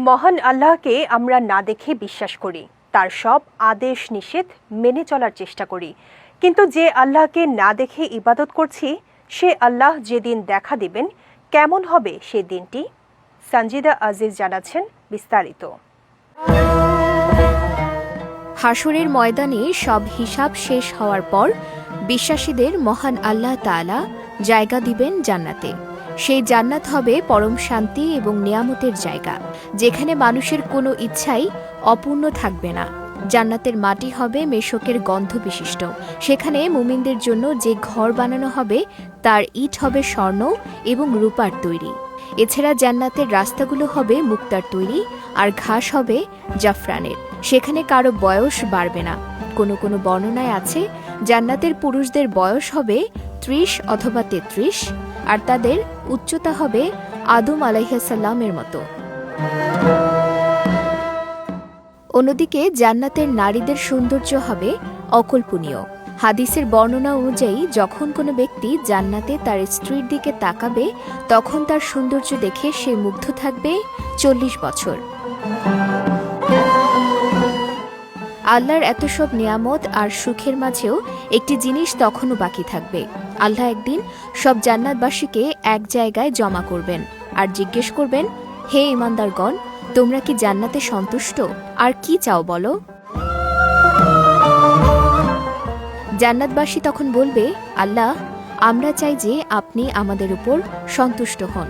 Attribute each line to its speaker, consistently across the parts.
Speaker 1: মহান আল্লাহকে আমরা না দেখে বিশ্বাস করি, তার সব আদেশ নিষেধ মেনে চলার চেষ্টা করি। কিন্তু যে আল্লাহকে না দেখে ইবাদত করছি, সে আল্লাহ যেদিন দেখা দিবেন, কেমন হবে সেই দিনটি? সঞ্জিদা আজিজ জানাচ্ছেন বিস্তারিত।
Speaker 2: হাসরের ময়দানে সব হিসাব শেষ হওয়ার পর বিশ্বাসীদের মহান আল্লাহ তাআলা জায়গা দিবেন জান্নাতে। সেই জান্নাত হবে পরম শান্তি এবং নিয়ামতের জায়গা, যেখানে মানুষের কোনো ইচ্ছাই অপূর্ণ থাকবে না। জান্নাতের মাটি হবে মেশকের গন্ধ বিশিষ্ট। সেখানে মুমিনদের জন্য যে ঘর বানানো হবে তার ইট হবে স্বর্ণ এবং রূপার তৈরি। এছাড়া জান্নাতের রাস্তাগুলো হবে মুক্তার তৈরি, আর ঘাস হবে জাফরানের। সেখানে কারো বয়স বাড়বে না। কোনো কোনো বর্ণনায় আছে জান্নাতের পুরুষদের বয়স হবে ৩০ অথবা ৩৩, আর তাদের উচ্চতা হবে আদম আলাইহিস সালামের মতো। অন্যদিকে জান্নাতের নারীদের সৌন্দর্য হবে অকল্পনীয়। হাদিসের বর্ণনা অনুযায়ী যখন কোনো ব্যক্তি জান্নাতে তার স্ত্রীর দিকে তাকাবে, তখন তার সৌন্দর্য দেখে সে মুগ্ধ থাকবে ৪০ বছর। আল্লাহর এত সব নিয়ামত আর সুখের মাঝেও একটি জিনিস তখনও বাকি থাকবে। আল্লাহ একদিন সব জান্নাতবাসীকে এক জায়গায় জমা করবেন আর জিজ্ঞেস করবেন, হে ঈমানদারগণ, তোমরা কি জান্নাতে সন্তুষ্ট? আর কি চাও বলো? জান্নাতবাসী তখন বলবে, আল্লাহ, আমরা চাই যে আপনি আমাদের উপর সন্তুষ্ট হন।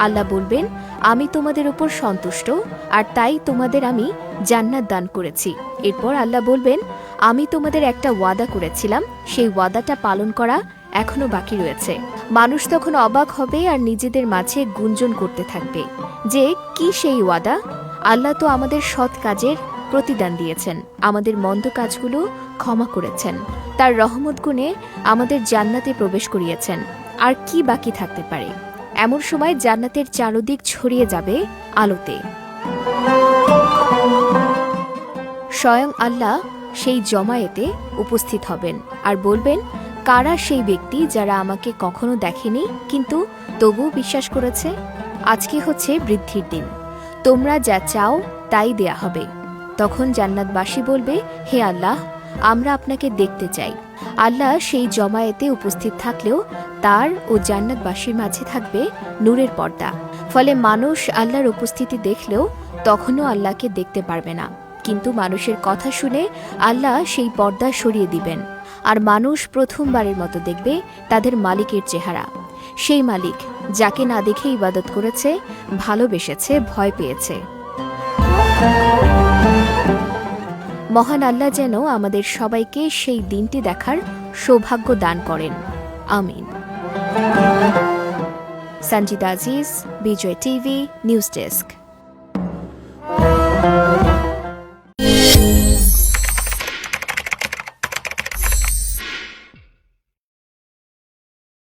Speaker 2: আল্লাহ বলবেন, আমি তোমাদের উপর সন্তুষ্ট, আর তাই তোমাদের আমি জান্নাত দান করেছি। এরপর আল্লাহ বলবেন, আমি তোমাদের একটা ওয়াদা করেছিলাম, সেই ওয়াদাটা পালন করা এখনো বাকি রয়েছে। মানুষ তখন অবাক হবে আর নিজেদের মাঝে গুঞ্জন করতে থাকবে যে কি সেই ওয়াদা? আল্লাহ তো আমাদের সৎ কাজের প্রতিদান দিয়েছেন, আমাদের মন্দ কাজগুলো ক্ষমা করেছেন, তার রহমত গুণে আমাদের জান্নাতে প্রবেশ করিয়েছেন। আর কি বাকি থাকতে পারে? এমন সময় জান্নাতের চারদিক ছড়িয়ে যাবে আলোতে। স্বয়ং আল্লাহ সেই জমায়েতে উপস্থিত হবেন আর বলবেন, কারা সেই ব্যক্তি যারা আমাকে কখনো দেখেনি কিন্তু তবুও বিশ্বাস করেছে? আজকে হচ্ছে বৃদ্ধির দিন, তোমরা যা চাও তাই দেয়া হবে। তখন জান্নাতবাসী বলবে, হে আল্লাহ, আমরা আপনাকে দেখতে চাই। আল্লাহ সেই জমায়েতে উপস্থিত থাকলেও তার ও জান্নাতবাসীর মাঝে থাকবে নূরের পর্দা। ফলে মানুষ আল্লাহর উপস্থিতি দেখলেও তখনও আল্লাহকে দেখতে পারবে না। কিন্তু মানুষের কথা শুনে আল্লাহ সেই পর্দা সরিয়ে দিবেন, আর মানুষ প্রথমবারের মতো দেখবে তাদের মালিকের চেহারা। সেই মালিক যাকে না দেখে ইবাদত করেছে, ভালোবেসেছে, ভয় পেয়েছে। মহান আল্লাহ যেন আমাদের সবাইকে সেই দিনটি দেখার সৌভাগ্য দান করেন। আমিন। সঞ্জিদা আজিজ, বিজয় টিভি, নিউজ ডেস্ক।